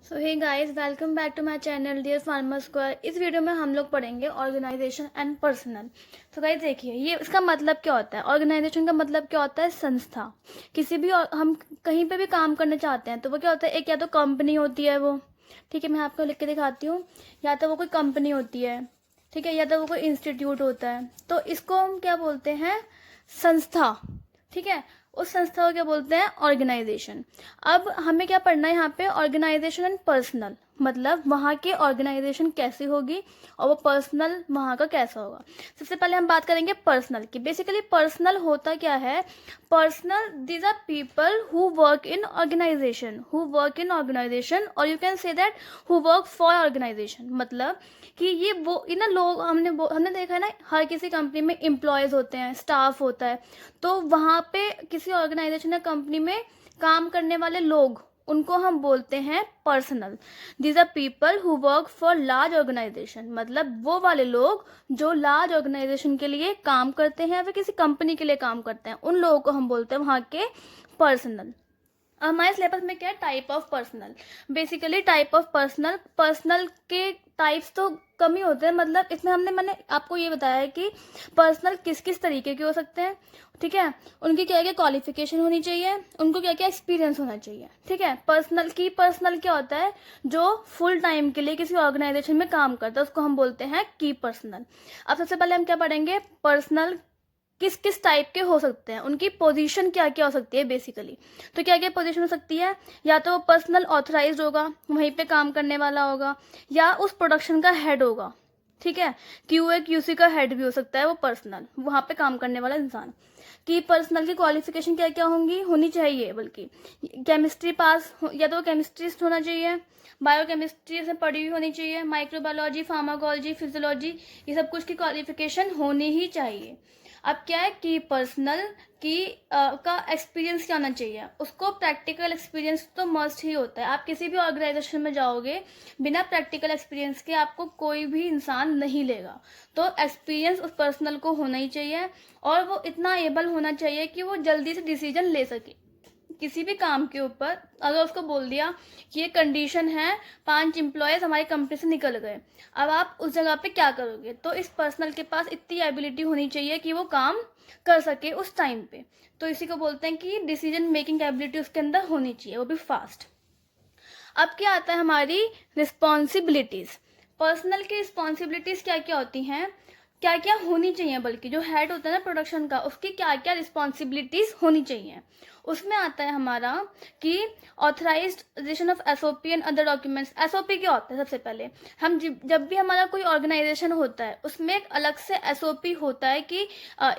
So hey guys, welcome back to my channel dear farmer square. इस video में हम लोग पढ़ेंगे ऑर्गेनाइजेशन एंड पर्सनल। तो गाइस देखिए, ये इसका मतलब क्या होता है। ऑर्गेनाइजेशन का मतलब क्या होता है? संस्था। किसी भी हम कहीं पे भी काम करना चाहते हैं तो वो क्या होता है, एक या तो कंपनी होती है वो, ठीक है, मैं आपको लिख के दिखाती हूँ। या तो वो कोई कंपनी होती है, ठीक है, या तो वो कोई इंस्टीट्यूट होता है। तो इसको हम क्या बोलते हैं? संस्था, ठीक है। उस संस्था को क्या बोलते हैं? ऑर्गेनाइजेशन। अब हमें क्या पढ़ना है यहाँ पे? ऑर्गेनाइजेशन एंड पर्सनल, मतलब वहाँ की ऑर्गेनाइजेशन कैसी होगी और वो पर्सनल वहाँ का कैसा होगा। सबसे पहले हम बात करेंगे पर्सनल की। बेसिकली पर्सनल होता क्या है? Personnel, these are people who work in organisation, who work in organisation, और you can say that who work for organisation. मतलब कि ये वो ना लोग, हमने देखा है ना, हर किसी कंपनी में एम्प्लॉयज होते हैं, स्टाफ होता है। तो वहाँ पे किसी ऑर्गेनाइजेशन या कंपनी में काम करने वाले लोग, उनको हम बोलते हैं personnel. These are people who work for large organisation, मतलब वो वाले लोग जो लार्ज ऑर्गेनाइजेशन के लिए काम करते हैं या फिर किसी कंपनी के लिए काम करते हैं, उन लोगों को हम बोलते हैं वहाँ के पर्सनल। हमारे सिलेबस में क्या है? Type of personal. Basically type of personal, personal के टाइप्स तो कम ही होते हैं। मतलब इसमें मैंने आपको ये बताया है कि पर्सनल किस किस तरीके के हो सकते हैं, ठीक है। उनकी क्या क्या क्वालिफिकेशन होनी चाहिए, उनको क्या क्या एक्सपीरियंस होना चाहिए, ठीक है। पर्सनल क्या होता है? जो फुल टाइम के लिए किसी ऑर्गेनाइजेशन में काम करता है उसको हम बोलते हैं की पर्सनल। अब सबसे पहले हम क्या पढ़ेंगे? पर्सनल किस किस टाइप के हो सकते हैं, उनकी पोजीशन क्या क्या हो सकती है बेसिकली। तो क्या क्या पोजीशन हो सकती है? या तो पर्सनल ऑथराइज्ड होगा, वहीं पे काम करने वाला होगा, या उस प्रोडक्शन का हेड होगा, ठीक है। क्यूए क्यूसी का हेड भी हो सकता है वो पर्सनल, वहां पे काम करने वाला इंसान। कि पर्सनल की क्वालिफिकेशन क्या क्या होनी चाहिए, बल्कि केमिस्ट्री पास या तो केमिस्ट्रिस्ट होना चाहिए, बायोकेमिस्ट्री से पढ़ी हुई होनी चाहिए, माइक्रोबायोलॉजी, फार्माकोलॉजी, फिजियोलॉजी, ये सब कुछ की क्वालिफिकेशन होनी ही चाहिए। अब क्या है कि पर्सनल की का एक्सपीरियंस क्या होना चाहिए? उसको प्रैक्टिकल एक्सपीरियंस तो मस्ट ही होता है। आप किसी भी ऑर्गेनाइजेशन में जाओगे, बिना प्रैक्टिकल एक्सपीरियंस के आपको कोई भी इंसान नहीं लेगा। तो एक्सपीरियंस उस पर्सनल को होना ही चाहिए, और वो इतना एबल होना चाहिए कि वो जल्दी से डिसीजन ले सके किसी भी काम के ऊपर। अगर उसको बोल दिया कि ये कंडीशन है, 5 एम्प्लॉयज हमारी कंपनी से निकल गए, अब आप उस जगह पे क्या करोगे? तो इस पर्सनल के पास इतनी एबिलिटी होनी चाहिए कि वो काम कर सके उस टाइम पे। तो इसी को बोलते हैं कि डिसीजन मेकिंग एबिलिटी उसके अंदर होनी चाहिए, वो भी फास्ट। अब क्या आता है? हमारी रिस्पॉन्सिबिलिटीज। पर्सनल की रिस्पॉन्सिबिलिटीज क्या क्या होती हैं, क्या क्या होनी चाहिए, बल्कि जो हेड होता है ना प्रोडक्शन का, उसकी क्या क्या रिस्पॉन्सिबिलिटीज होनी चाहिए। उसमें आता है हमारा कि authorisation of SOP and other documents. SOP क्या होता है? सबसे पहले हम जब भी हमारा कोई ऑर्गेनाइजेशन होता है उसमें एक अलग से एसओपी होता है कि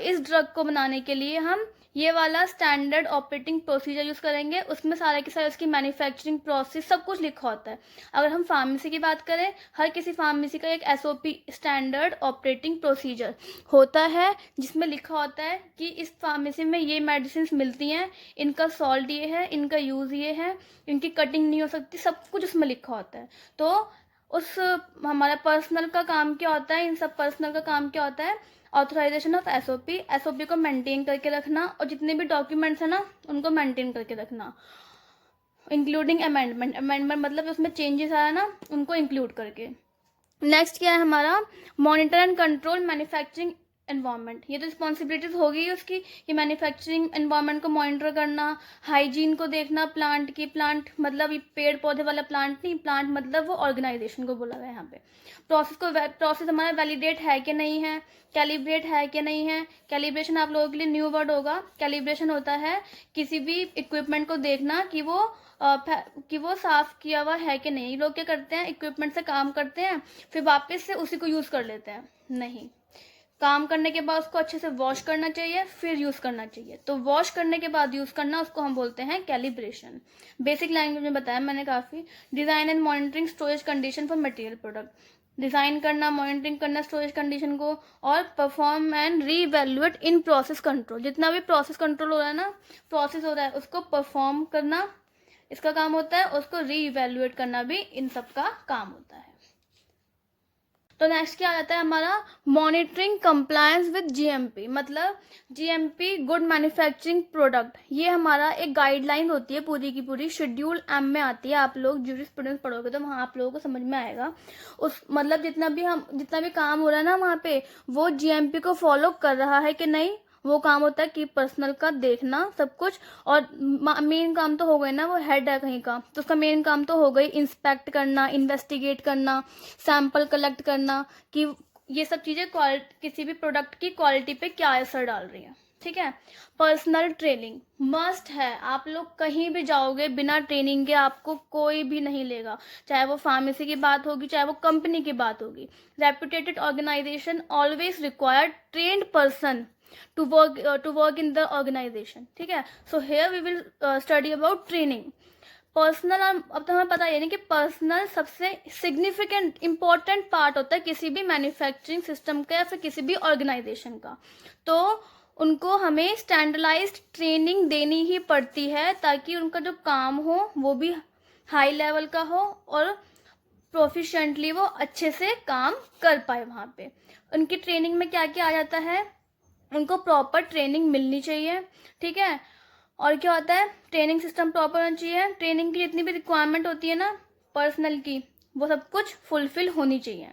इस ड्रग को बनाने के लिए हम ये वाला स्टैंडर्ड ऑपरेटिंग प्रोसीजर यूज करेंगे। उसमें सारे के सारे उसकी मैन्युफैक्चरिंग प्रोसेस सब कुछ लिखा होता है। अगर हम फार्मेसी की बात करें, हर किसी फार्मेसी का एक एसओपी, स्टैंडर्ड ऑपरेटिंग प्रोसीजर होता है, जिसमें लिखा होता है कि इस फार्मेसी में ये मेडिसिन मिलती हैं, इनका सॉल्ट ये है, इनका यूज ये है, इनकी कटिंग नहीं हो सकती, सब कुछ उसमें लिखा होता है। तो उस हमारा पर्सनल का काम क्या होता है? इन सब पर्सनल का काम क्या होता है? ऑथराइजेशन ऑफ एसओपी, एसओपी को मेंटेन करके रखना, और जितने भी डॉक्यूमेंट्स है ना उनको मेंटेन करके रखना, इंक्लूडिंग अमेंडमेंट। अमेंडमेंट मतलब उसमें चेंजेस आया ना, उनको इंक्लूड करके। नेक्स्ट क्या है हमारा? Monitor and control manufacturing environment. ये तो रिस्पॉन्सिबिलिटीज होगी उसकी कि मैन्युफैक्चरिंग एनवायरनमेंट को मॉनिटर करना, हाइजीन को देखना प्लांट की। प्लांट मतलब ये पेड़ पौधे वाला प्लांट नहीं, प्लांट मतलब वो ऑर्गेनाइजेशन को बोला गया यहाँ पे। प्रोसेस हमारा वैलिडेट है कि नहीं है, कैलिब्रेट है कि नहीं है। कैलिब्रेशन आप लोगों के लिए न्यू वर्ड होगा। कैलिब्रेशन होता है किसी भी इक्विपमेंट को देखना कि वो साफ किया हुआ है कि नहीं। लोग क्या करते हैं? इक्विपमेंट से काम करते हैं, फिर वापस से उसी को यूज कर लेते हैं। नहीं, काम करने के बाद उसको अच्छे से वॉश करना चाहिए, फिर यूज करना चाहिए। तो वॉश करने के बाद यूज करना, उसको हम बोलते हैं कैलिब्रेशन। बेसिक लैंग्वेज में बताया मैंने काफी। Design and monitoring storage condition for material product. Design करना, मॉनिटरिंग करना स्टोरेज कंडीशन को, और perform and re-evaluate in process control. जितना भी प्रोसेस कंट्रोल हो रहा है ना, प्रोसेस हो रहा है, उसको परफॉर्म करना इसका काम होता है, उसको रीइवैल्यूएट करना भी इन सब का काम होता है। तो नेक्स्ट क्या आ जाता है हमारा मॉनिटरिंग कंप्लायंस विद जीएमपी, मतलब जीएमपी गुड मैन्युफैक्चरिंग प्रोडक्ट। ये हमारा एक गाइडलाइन होती है पूरी की पूरी, शेड्यूल एम में आती है। आप लोग जूरिस्प्रूडेंस पढ़ोगे तो वहाँ आप लोगों को समझ में आएगा। उस मतलब जितना भी काम हो रहा है ना वहाँ पे, वो जीएमपी को फॉलो कर रहा है कि नहीं, वो काम होता है कि पर्सनल का देखना सब कुछ। और मेन काम तो हो गई ना, वो हेड है कहीं का, तो उसका मेन काम तो हो गई इंस्पेक्ट करना, इन्वेस्टिगेट करना, सैंपल कलेक्ट करना कि ये सब चीज़ें किसी भी प्रोडक्ट की क्वालिटी पे क्या असर डाल रही है। ठीक है। पर्सनल ट्रेनिंग मस्ट है। आप लोग कहीं भी जाओगे बिना ट्रेनिंग के आपको कोई भी नहीं लेगा, चाहे वो फार्मेसी की बात होगी, चाहे वो कंपनी की बात होगी। Reputed organisation always require trained person to work in the organization। ठीक है। So here we will study about training. Personnel, अब तो हमें पता है कि पर्सनल सबसे सिग्निफिकेंट इंपॉर्टेंट पार्ट होता है किसी भी मैन्युफैक्चरिंग सिस्टम का या फिर किसी भी ऑर्गेनाइजेशन का। तो उनको हमें स्टैंडर्डाइज्ड ट्रेनिंग देनी ही पड़ती है ताकि उनका जो काम हो वो भी हाई लेवल का हो और प्रोफिशिएंटली वो अच्छे से काम कर पाए वहाँ पे। उनकी ट्रेनिंग में क्या क्या आ जाता है, उनको प्रॉपर ट्रेनिंग मिलनी चाहिए। ठीक है। और क्या होता है, ट्रेनिंग सिस्टम प्रॉपर होना चाहिए। ट्रेनिंग की जितनी भी रिक्वायरमेंट होती है ना पर्सनल की, वो सब कुछ फुलफिल होनी चाहिए।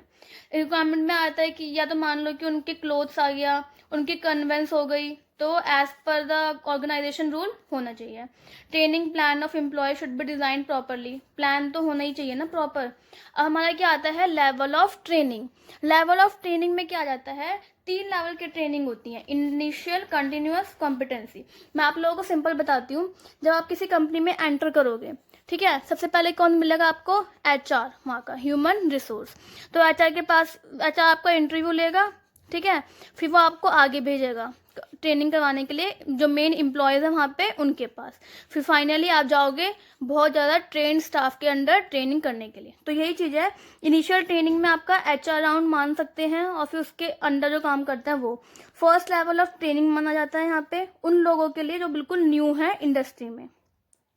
रिक्वायरमेंट में आता है कि या तो मान लो कि उनके क्लोथ्स आ गया, उनकी कन्वेंस हो गई, तो as per the organisation rule होना चाहिए। Training plan of employee should be design properly, plan तो होना ही चाहिए ना प्रॉपर। अब हमारा क्या आता है level of training. Level of training में क्या आ जाता है, 3 लेवल की ट्रेनिंग होती है, इनिशियल, कंटिन्यूअस, कॉम्पिटेंसी। मैं आप लोगों को सिंपल बताती हूँ। जब आप किसी कंपनी में एंटर करोगे, ठीक है, सबसे पहले कौन मिलेगा आपको, एचआर, वहाँ का ह्यूमन रिसोर्स। तो एचआर के पास एचआर आपका इंटरव्यू लेगा। ठीक है। फिर वो आपको आगे भेजेगा ट्रेनिंग करवाने के लिए जो मेन एम्प्लॉयज़ हैं वहाँ पे उनके पास। फिर फाइनली आप जाओगे बहुत ज़्यादा ट्रेन स्टाफ के अंडर ट्रेनिंग करने के लिए। तो यही चीज़ है, इनिशियल ट्रेनिंग में आपका एचआर राउंड मान सकते हैं और फिर उसके अंडर जो काम करता है वो फर्स्ट लेवल ऑफ ट्रेनिंग माना जाता है यहाँ पे उन लोगों के लिए जो बिल्कुल न्यू है इंडस्ट्री में।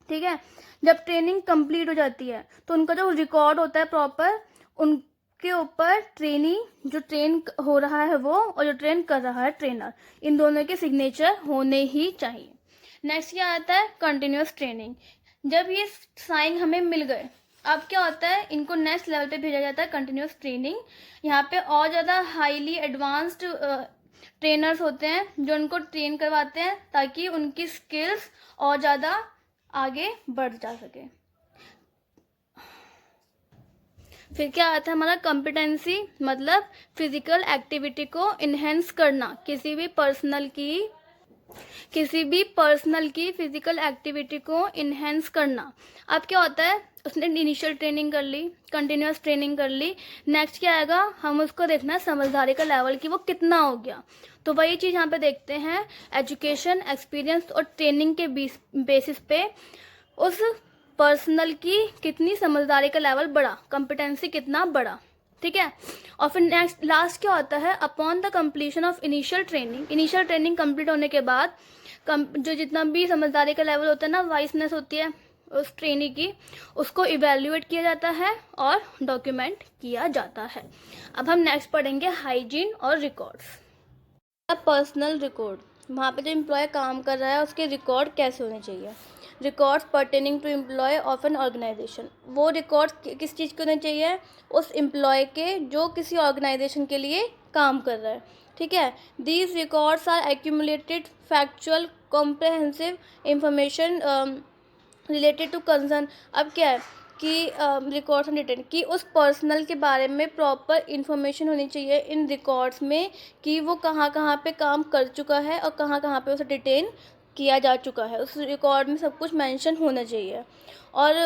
ठीक है। जब ट्रेनिंग कंप्लीट हो जाती है तो उनका जो रिकॉर्ड होता है प्रॉपर, उनके ऊपर ट्रेनी जो ट्रेन हो रहा है वो और जो ट्रेन कर रहा है ट्रेनर, इन दोनों के सिग्नेचर होने ही चाहिए। नेक्स्ट क्या आता है, कंटिन्यूअस ट्रेनिंग। जब ये साइन हमें मिल गए, अब क्या होता है, इनको नेक्स्ट लेवल पे भेजा जाता है कंटिन्यूअस ट्रेनिंग। यहाँ पे और ज़्यादा हाईली एडवांस्ड ट्रेनर्स होते हैं जो उनको ट्रेन करवाते हैं ताकि उनकी स्किल्स और ज़्यादा आगे बढ़ जा सके। फिर क्या आता है हमारा कॉम्पिटेंसी, मतलब फिजिकल एक्टिविटी को इन्हेंस करना, किसी भी पर्सनल की फिजिकल एक्टिविटी को इन्हेंस करना। अब क्या होता है, उसने इनिशियल ट्रेनिंग कर ली, कंटिन्यूअस ट्रेनिंग कर ली, नेक्स्ट क्या आएगा, हम उसको देखना है समझदारी का लेवल कि वो कितना हो गया। तो वही चीज़ यहाँ पे देखते हैं, एजुकेशन, एक्सपीरियंस और ट्रेनिंग के बेसिस पे उस पर्सनल की कितनी समझदारी का लेवल बढ़ा, कॉम्पिटेंसी कितना बढ़ा। ठीक है। और फिर नेक्स्ट लास्ट क्या होता है, upon the completion of initial training complete होने के बाद जो जितना भी समझदारी का लेवल होता है ना, वाइसनेस होती है उस ट्रेनी की, उसको इवेल्युएट किया जाता है और डॉक्यूमेंट किया जाता है। अब हम नेक्स्ट पढ़ेंगे हाइजीन और रिकॉर्ड्स। पर्सनल रिकॉर्ड, वहाँ पे जो एम्प्लॉय काम कर रहा है उसके रिकॉर्ड कैसे होने चाहिए। Records pertaining to employee of an organisation, वो रिकॉर्ड्स किस चीज़ के होने चाहिए, उस एम्प्लॉय के जो किसी ऑर्गेनाइजेशन के लिए काम कर रहा है। ठीक है। These records are accumulated factual comprehensive information related to concern. अब क्या है कि रिकॉर्ड्स रिटर्न कि उस पर्सनल के बारे में प्रॉपर इन्फॉर्मेशन होनी चाहिए इन रिकॉर्ड्स में कि वो कहाँ कहाँ पे काम कर चुका है और कहाँ कहाँ पे उसे डिटेन किया जा चुका है, उस रिकॉर्ड में सब कुछ मेंशन होना चाहिए। और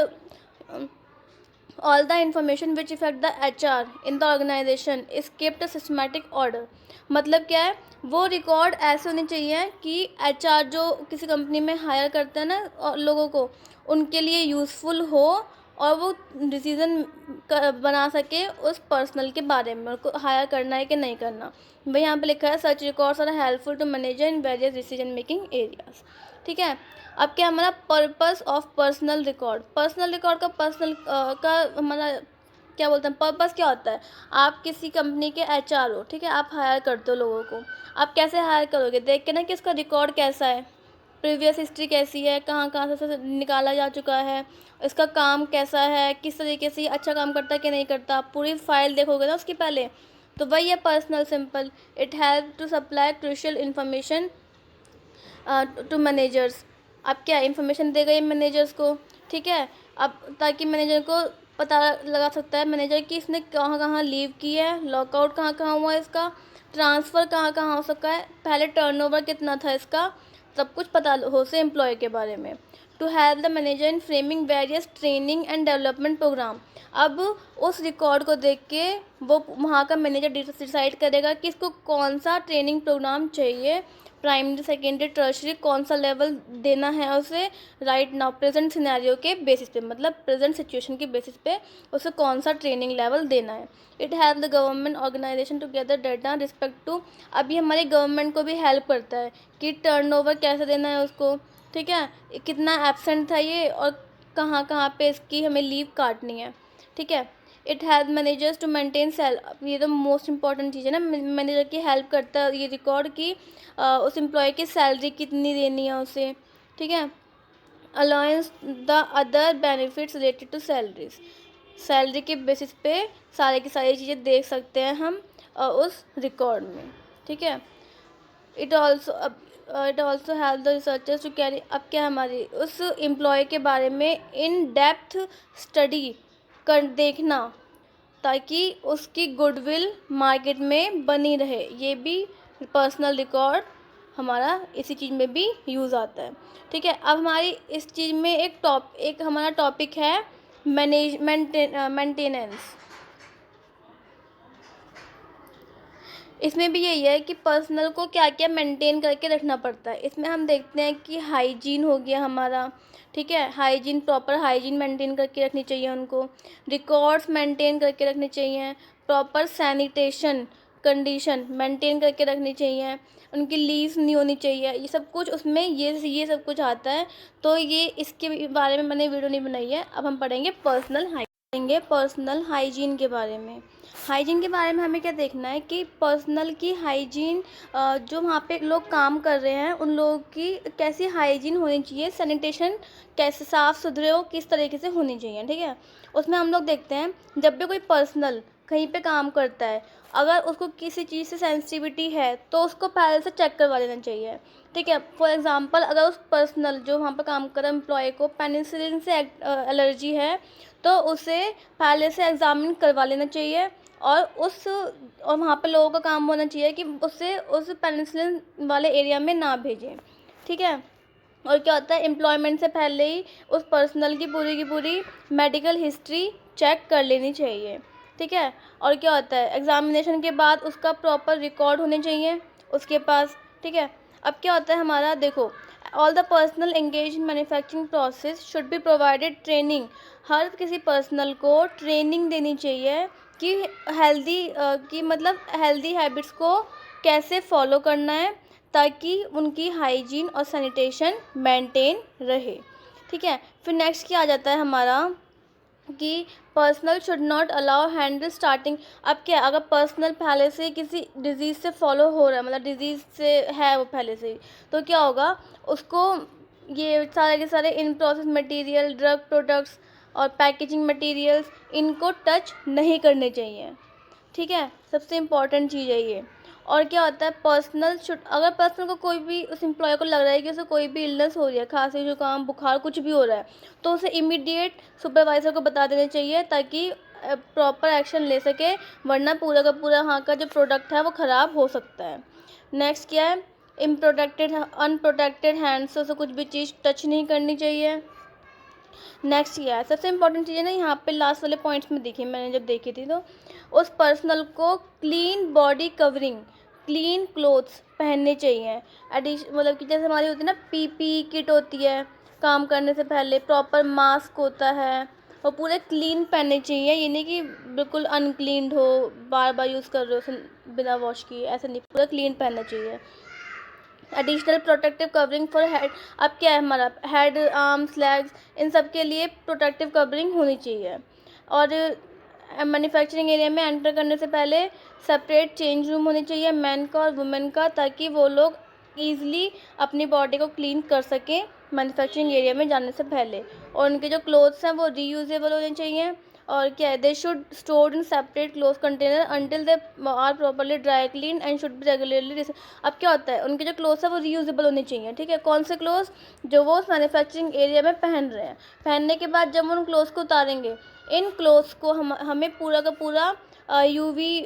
all the information which effect the HR in the organisation is kept a systematic order. मतलब क्या है, वो रिकॉर्ड ऐसे होने चाहिए कि एचआर जो किसी कंपनी में हायर करते हैं ना लोगों को, उनके लिए यूज़फुल हो और वो डिसीज़न बना सके उस पर्सनल के बारे में, उनको हायर करना है कि नहीं करना। भाई यहाँ पे लिखा है such records are helpful to manager in various decision making areas. ठीक है। अब क्या हमारा purpose of personnel record, personnel record का हमारा क्या बोलते हैं, पर्पस क्या होता है। आप किसी कंपनी के HR हो, ठीक है, आप हायर करते हो लोगों को। आप कैसे हायर करोगे, देख के ना कि उसका रिकॉर्ड कैसा है, प्रीवियस हिस्ट्री कैसी है, कहाँ कहाँ से निकाला जा चुका है, इसका काम कैसा है, किस तरीके से ये अच्छा काम करता है कि नहीं करता, पूरी फाइल देखोगे ना उसकी पहले। तो वही है personnel, simple. It help to supply crucial information to managers. आप क्या इन्फॉर्मेशन देगा ये मैनेजर्स को, ठीक है। अब ताकि मैनेजर को पता लगा सकता है मैनेजर कि इसने कहाँ कहाँ लीव की है, लॉकआउट कहाँ कहाँ हुआ है, इसका ट्रांसफ़र कहाँ कहाँ हो सका है, पहले टर्नओवर कितना था इसका, सब कुछ पता हो से एम्प्लॉय के बारे में। To help the manager in framing various training and development programme. अब उस रिकॉर्ड को देख के वो वहाँ का मैनेजर डिसाइड करेगा कि इसको कौन सा ट्रेनिंग प्रोग्राम चाहिए, प्राइमरी, सेकेंडरी, टर्शरी, कौन सा लेवल देना है उसे राइट नाउ प्रेजेंट सिनेरियो के बेसिस पे, मतलब प्रेजेंट सिचुएशन के बेसिस पे उसे कौन सा ट्रेनिंग लेवल देना है। It help the government organisation to gather data respect to. अभी हमारी गवर्नमेंट को भी हेल्प करता है कि टर्नओवर कैसे देना है उसको, ठीक है, कितना एब्सेंट था ये और कहाँ कहाँ पे इसकी हमें लीव काटनी है, ठीक है। It help managers to maintain ये तो मोस्ट इंपॉर्टेंट चीज़ है ना, मैनेजर की हेल्प करता है ये रिकॉर्ड की उस एम्प्लॉय की सैलरी कितनी देनी है उसे, ठीक है। Allowance the other benefits related to salaries. Salary के बेसिस पे सारे की सारी चीज़ें देख सकते हैं हम उस रिकॉर्ड में, ठीक है। It also help the researchers to carry. अब क्या हमारी उस एम्प्लॉय के बारे में इन डेप्थ स्टडी कर देखना, ताकि उसकी गुडविल मार्केट में बनी रहे। ये भी पर्सनल रिकॉर्ड हमारा इसी चीज़ में भी यूज़ आता है, ठीक है। अब हमारी इस चीज़ में एक हमारा टॉपिक है मेंटेनेंस। इसमें भी यही है कि पर्सनल को क्या क्या मेंटेन करके रखना पड़ता है। इसमें हम देखते हैं कि हाइजीन हो गया हमारा, ठीक है, हाइजीन, प्रॉपर हाइजीन मेंटेन करके रखनी चाहिए उनको, रिकॉर्ड्स मेंटेन करके रखने चाहिए, प्रॉपर सैनिटेशन कंडीशन मेंटेन करके रखनी चाहिए, उनकी लीव्स नहीं होनी चाहिए, ये सब कुछ उसमें ये सब कुछ आता है। तो ये इसके बारे में मैंने वीडियो नहीं बनाई है। अब हम पढ़ेंगे पर्सनल हाइजीन के बारे में। हाइजीन के बारे में हमें क्या देखना है कि पर्सनल की हाइजीन, जो वहाँ पे लोग काम कर रहे हैं उन लोगों की कैसी हाइजीन होनी चाहिए, सैनिटेशन कैसे साफ़ सुथरे हो, किस तरीके से होनी चाहिए, ठीक है। उसमें हम लोग देखते हैं जब भी कोई पर्सनल कहीं पे काम करता है, अगर उसको किसी चीज़ से सेंसिटिविटी है तो उसको पहले से चेक करवा लेना चाहिए, ठीक है। फॉर एग्जांपल अगर उस पर्सनल जो वहाँ पर काम कर रहे एम्प्लॉय को पेनिसिलिन से एलर्जी है तो उसे पहले से एग्ज़ामिन करवा लेना चाहिए, और वहाँ पे लोगों का काम होना चाहिए कि उसे उस पेनिसिलिन वाले एरिया में ना भेजें, ठीक है। और क्या होता है, एम्प्लॉयमेंट से पहले ही उस पर्सनल की पूरी मेडिकल हिस्ट्री चेक कर लेनी चाहिए, ठीक है। और क्या होता है, एग्जामिनेशन के बाद उसका प्रॉपर रिकॉर्ड होने चाहिए उसके पास, ठीक है। अब क्या होता है हमारा, देखो, all the personnel engage in manufacturing process should be provided training. हर किसी पर्सनल को ट्रेनिंग देनी चाहिए कि हेल्दी हैबिट्स को कैसे फॉलो करना है ताकि उनकी हाइजीन और सैनिटेशन मेंटेन रहे, ठीक है। फिर नेक्स्ट क्या आ जाता है हमारा कि personal should not allow handle starting. अब क्या, अगर पर्सनल पहले से किसी डिजीज़ से फॉलो हो रहा है, मतलब डिजीज़ से है वो पहले से ही, तो क्या होगा, उसको ये सारे के सारे in process material, drug products और पैकेजिंग मटेरियल्स इनको टच नहीं करने चाहिए, ठीक है। सबसे इम्पॉर्टेंट चीज़ है ये। और क्या होता है, अगर पर्सनल को कोई भी उस एम्प्लॉय को लग रहा है कि उसे कोई भी इलनेस हो रही है, खांसी, जुकाम, बुखार कुछ भी हो रहा है, तो उसे इमीडिएट सुपरवाइज़र को बता देना चाहिए ताकि प्रॉपर एक्शन ले सके, वरना पूरा का पूरा वहाँ का जो प्रोडक्ट है वो ख़राब हो सकता है। नेक्स्ट क्या है, अनप्रोटेक्टेड हैंड्स से उसे कुछ भी चीज़ टच नहीं करनी चाहिए। नेक्स्ट ये है सबसे इंपॉर्टेंट चीज़ है ना, यहाँ पे लास्ट वाले पॉइंट्स में देखी मैंने जब देखी थी, तो उस पर्सनल को clean body covering, clean clothes पहनने चाहिए। मतलब कि जैसे हमारी होती है ना पीपी किट होती है, काम करने से पहले प्रॉपर मास्क होता है, और पूरे क्लीन पहनने चाहिए। ये नहीं कि बिल्कुल अनक्लीन्ड हो, बार बार यूज़ कर रहे हो बिना वॉश किए, ऐसा नहीं, पूरा क्लीन पहनना चाहिए। Additional protective covering for head. अब क्या है हमारा, हेड, आर्म्स, लेग्स, इन सब के लिए प्रोटेक्टिव कवरिंग होनी चाहिए। और मैन्युफैक्चरिंग एरिया में एंटर करने से पहले सेपरेट चेंज रूम होने चाहिए मैन का और वुमेन का, ताकि वो लोग ईज़िली अपनी बॉडी को क्लीन कर सकें मैन्युफैक्चरिंग एरिया में जाने से पहले। और उनके जो क्लोथ्स हैं वो रीयूजेबल होने चाहिए। और क्या है, they should stored in separate cloth container until they are properly dry clean and should be regularly. अब क्या होता है, उनके जो क्लोथ्स है वो रीयूजेबल होने चाहिए, ठीक है। कौन से क्लोथ्स? जो वो उस मैन्युफैक्चरिंग एरिया में पहन रहे हैं। पहनने के बाद जब उन क्लोथ्स को उतारेंगे, इन क्लोथ्स को हमें पूरा का पूरा यूवी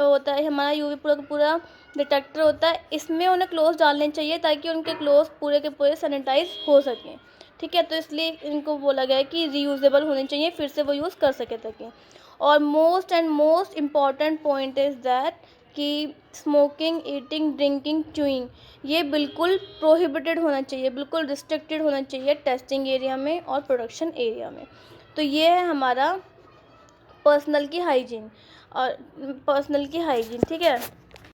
होता है हमारा, यूवी पूरा का पूरा डिटेक्टर होता है, इसमें उन्हें क्लोथ्स डालने चाहिए ताकि उनके क्लोथ्स पूरे के पूरे सैनिटाइज हो सकें, ठीक है। तो इसलिए इनको बोला गया है कि रीयूजेबल होने चाहिए, फिर से वो यूज़ कर सके ताकि। और most important point is that कि स्मोकिंग, ईटिंग, ड्रिंकिंग, च्यूइंग ये बिल्कुल प्रोहिबिटेड होना चाहिए, बिल्कुल रिस्ट्रिक्टेड होना चाहिए टेस्टिंग एरिया में और प्रोडक्शन एरिया में। तो ये है हमारा पर्सनल की हाइजीन, ठीक है।